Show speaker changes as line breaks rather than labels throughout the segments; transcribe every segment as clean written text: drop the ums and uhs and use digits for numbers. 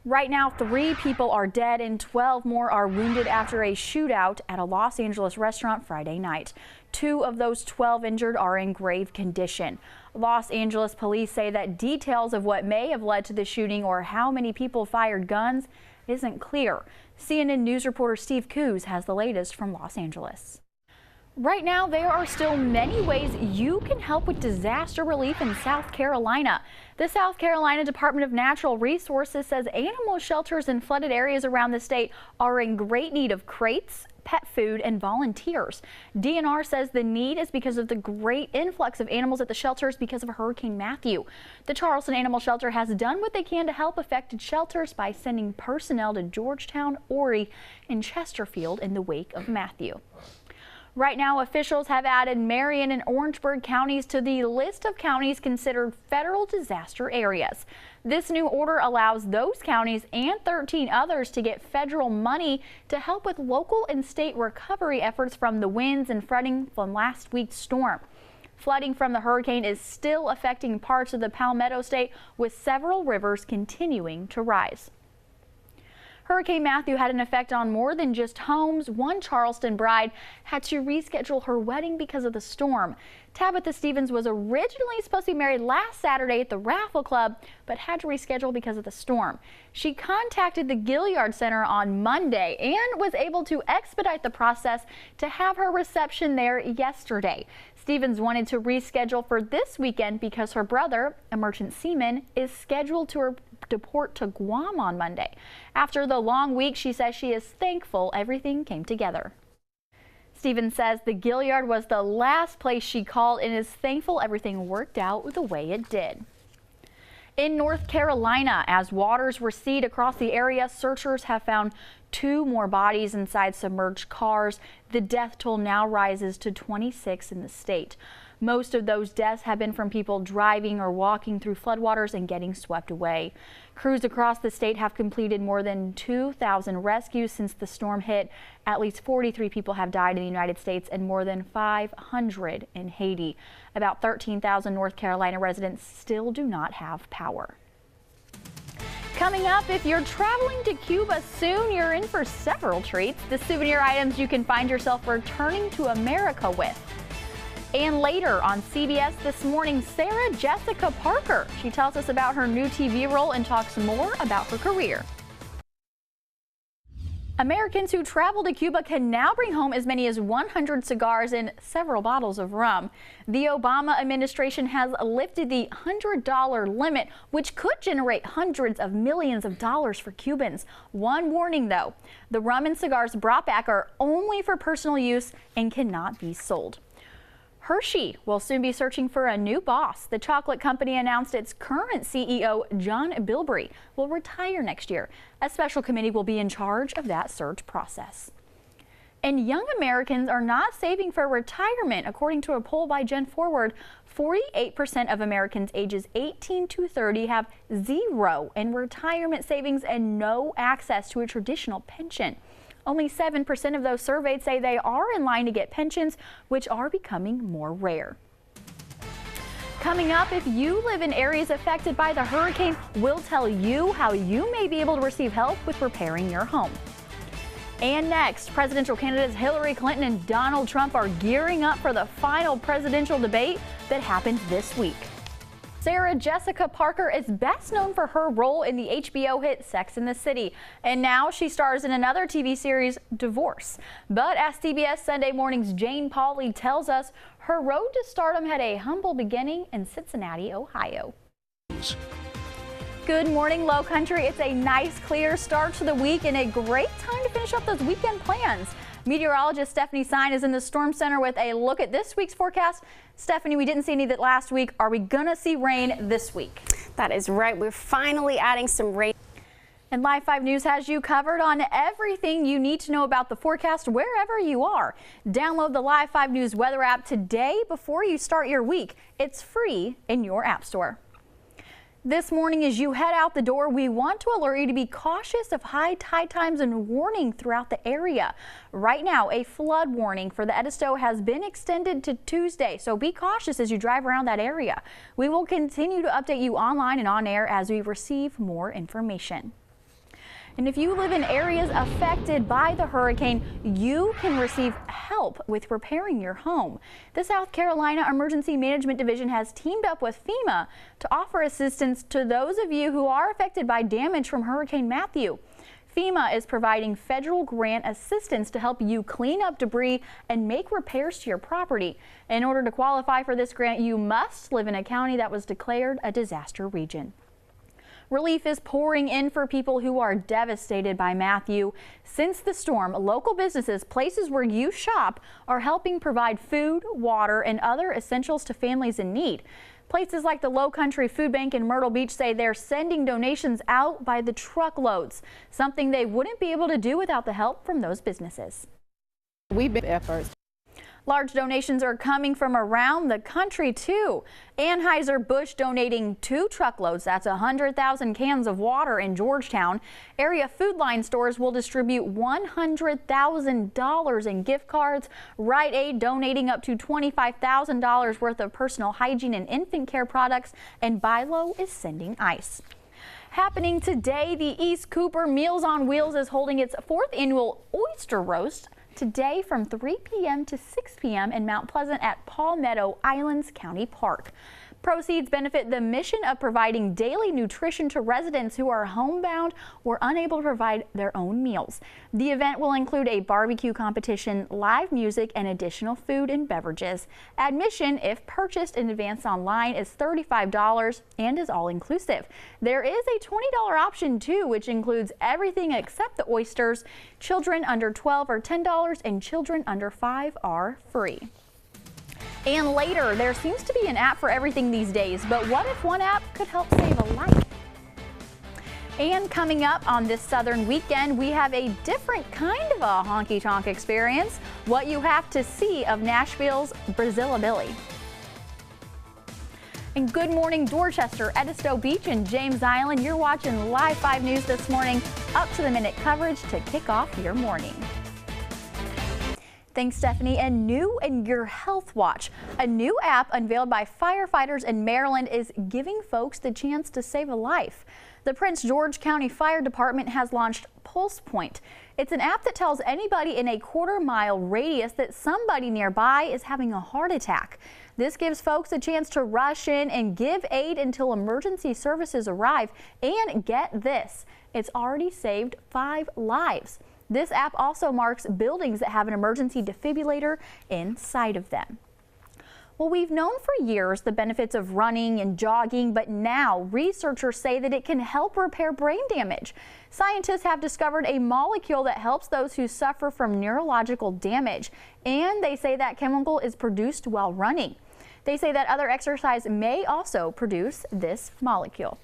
Right now, 3 people are dead and 12 more are wounded after a shootout at a Los Angeles restaurant Friday night. 2 of those 12 injured are in grave condition. Los Angeles police say that details of what may have led to the shooting or how many people fired guns isn't clear. CNN News reporter Steve Coos has the latest from Los Angeles. Right now, there are still many ways you can help with disaster relief in South Carolina. The South Carolina Department of Natural Resources says animal shelters in flooded areas around the state are in great need of crates, pet food, and volunteers. DNR says the need is because of the great influx of animals at the shelters because of Hurricane Matthew. The Charleston Animal Shelter has done what they can to help affected shelters by sending personnel to Georgetown, Horry, and Chesterfield in the wake of Matthew. Right now, officials have added Marion and Orangeburg counties to the list of counties considered federal disaster areas. This new order allows those counties and 13 others to get federal money to help with local and state recovery efforts from the winds and flooding from last week's storm. Flooding from the hurricane is still affecting parts of the Palmetto State, with several rivers continuing to rise. Hurricane Matthew had an effect on more than just homes. One Charleston bride had to reschedule her wedding because of the storm. Tabitha Stevens was originally supposed to be married last Saturday at the Raffle Club, but had to reschedule because of the storm. She contacted the Gilliard Center on Monday and was able to expedite the process to have her reception there yesterday. Stevens wanted to reschedule for this weekend because her brother, a merchant seaman, is scheduled to deport to Guam on Monday. After the long week, she says she is thankful everything came together. Stevens says the Gilliard was the last place she called and is thankful everything worked out the way it did. In North Carolina, as waters recede across the area, searchers have found 2 more bodies inside submerged cars. The death toll now rises to 26 in the state. Most of those deaths have been from people driving or walking through floodwaters and getting swept away. Crews across the state have completed more than 2,000 rescues since the storm hit. At least 43 people have died in the United States and more than 500 in Haiti. About 13,000 North Carolina residents still do not have power. Coming up, if you're traveling to Cuba soon, you're in for several treats. The souvenir items you can find yourself returning to America with. And later on CBS This Morning, Sarah Jessica Parker. She tells us about her new TV role and talks more about her career. Americans who travel to Cuba can now bring home as many as 100 cigars and several bottles of rum. The Obama administration has lifted the $100 limit, which could generate hundreds of millions of dollars for Cubans. One warning, though, the rum and cigars brought back are only for personal use and cannot be sold. Hershey will soon be searching for a new boss. The chocolate company announced its current CEO, John Bilbrey, will retire next year. A special committee will be in charge of that search process. And young Americans are not saving for retirement. According to a poll by Gen Forward, 48% of Americans ages 18 to 30 have zero in retirement savings and no access to a traditional pension. Only 7% of those surveyed say they are in line to get pensions, which are becoming more rare. Coming up, if you live in areas affected by the hurricane, we'll tell you how you may be able to receive help with repairing your home. And next, presidential candidates Hillary Clinton and Donald Trump are gearing up for the final presidential debate that happens this week. Sarah Jessica Parker is best known for her role in the HBO hit Sex and the City, and now she stars in another TV series, Divorce. But as CBS Sunday Morning's Jane Pauley tells us, her road to stardom had a humble beginning in Cincinnati, Ohio. Good morning, Low Country. It's a nice, clear start to the week and a great time to finish up those weekend plans. Meteorologist Stephanie Sine is in the Storm Center with a look at this week's forecast. Stephanie, we didn't see any of that last week. Are we going to see rain this week?
That is right. We're finally adding some rain.
And Live 5 News has you covered on everything you need to know about the forecast wherever you are. Download the Live 5 News weather app today before you start your week. It's free in your app store. This morning, as you head out the door, we want to alert you to be cautious of high tide times and warning throughout the area. Right now, a flood warning for the Edisto has been extended to Tuesday, so be cautious as you drive around that area. We will continue to update you online and on air as we receive more information. And if you live in areas affected by the hurricane, you can receive help with repairing your home. The South Carolina Emergency Management Division has teamed up with FEMA to offer assistance to those of you who are affected by damage from Hurricane Matthew. FEMA is providing federal grant assistance to help you clean up debris and make repairs to your property. In order to qualify for this grant, you must live in a county that was declared a disaster region. Relief is pouring in for people who are devastated by Matthew. Since the storm, local businesses, places where you shop, are helping provide food, water, and other essentials to families in need. Places like the Low Country Food Bank in Myrtle Beach say they're sending donations out by the truckloads, something they wouldn't be able to do without the help from those businesses.
We've been efforts.
Large donations are coming from around the country, too. Anheuser-Busch donating 2 truckloads. That's 100,000 cans of water in Georgetown. Area Food Line stores will distribute $100,000 in gift cards. Rite Aid donating up to $25,000 worth of personal hygiene and infant care products. And BI-LO is sending ice. Happening today, the East Cooper Meals on Wheels is holding its 4th annual Oyster Roast today from 3 p.m. to 6 p.m. in Mount Pleasant at Palmetto Islands County Park. Proceeds benefit the mission of providing daily nutrition to residents who are homebound or unable to provide their own meals. The event will include a barbecue competition, live music, and additional food and beverages. Admission, if purchased in advance online, is $35 and is all-inclusive. There is a $20 option too, which includes everything except the oysters. Children under 12 are $10 and children under 5 are free. And later, there seems to be an app for everything these days, but what if one app could help save a life? And coming up on this Southern weekend, we have a different kind of a honky-tonk experience, what you have to see of Nashville's Brazilla Billy. And good morning, Dorchester, Edisto Beach, and James Island. You're watching Live 5 News this morning, up-to-the-minute coverage to kick off your morning. Thanks, Stephanie. And new in your Health Watch, a new app unveiled by firefighters in Maryland is giving folks the chance to save a life. The Prince George County Fire Department has launched Pulse Point. It's an app that tells anybody in a quarter-mile radius that somebody nearby is having a heart attack. This gives folks a chance to rush in and give aid until emergency services arrive. And get this, it's already saved 5 lives. This app also marks buildings that have an emergency defibrillator inside of them. Well, we've known for years the benefits of running and jogging, but now researchers say that it can help repair brain damage. Scientists have discovered a molecule that helps those who suffer from neurological damage, and they say that chemical is produced while running. They say that other exercise may also produce this molecule.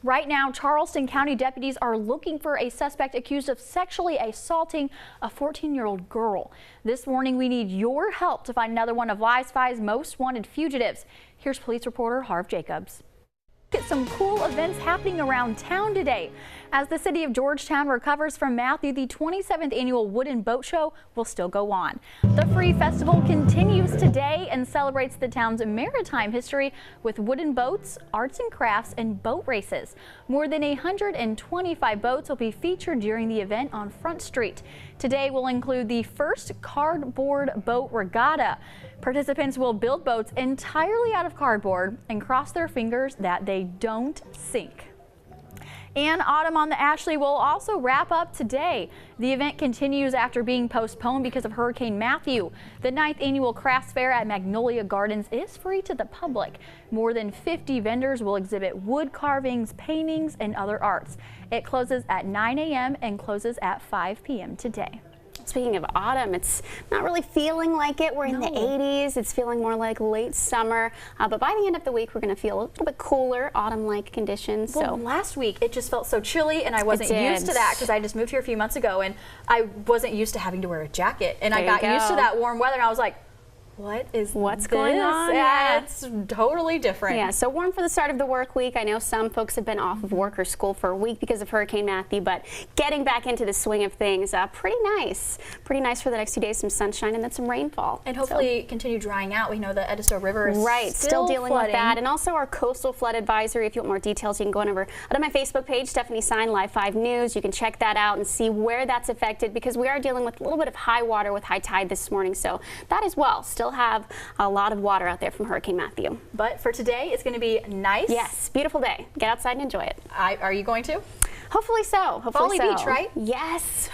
Right now, Charleston County deputies are looking for a suspect accused of sexually assaulting a 14-year-old girl. This morning, we need your help to find another one of Live 5's most wanted fugitives. Here's police reporter Harv Jacobs. Get some cool events happening around town today. As the city of Georgetown recovers from Matthew, the 27th annual Wooden Boat Show will still go on. The Free Festival continues today and celebrates the town's maritime history with wooden boats, arts and crafts, and boat races. More than 125 boats will be featured during the event on Front Street. Today will include the first cardboard boat regatta. Participants will build boats entirely out of cardboard and cross their fingers that they don't sink. And Autumn on the Ashley will also wrap up today. The event continues after being postponed because of Hurricane Matthew. The 9th annual crafts fair at Magnolia Gardens is free to the public. More than 50 vendors will exhibit wood carvings, paintings, and other arts. It closes at 9 a.m. and closes at 5 p.m. today.
Speaking of autumn, it's not really feeling like it. We're in the 80s. It's feeling more like late summer. But by the end of the week, we're going to feel a little bit cooler, autumn-like conditions.
Well, last week it just felt so chilly, and I wasn't used to that because I just moved here a few months ago, and I wasn't used to having to wear a jacket. And I got used to that warm weather, and I was like,
What's going on?
Yeah, it's totally different.
Yeah, so warm for the start of the work week. I know some folks have been off of work or school for a week because of Hurricane Matthew, but getting back into the swing of things, pretty nice. Pretty nice for the next 2 days, some sunshine and then some rainfall.
And hopefully continue drying out. We know the Edisto River is
still dealing
flooding.
with that. And also our coastal flood advisory. If you want more details, you can go on over to my Facebook page, Stephanie Sign Live 5 News. You can check that out and see where that's affected because we are dealing with a little bit of high water with high tide this morning. So that as well. Still have a lot of water out there from Hurricane Matthew.
But for today, it's going to be nice.
Yes, beautiful day. Get outside and enjoy it.
Are you going to?
Hopefully so. Hopefully
Folly Beach, right?
Yes.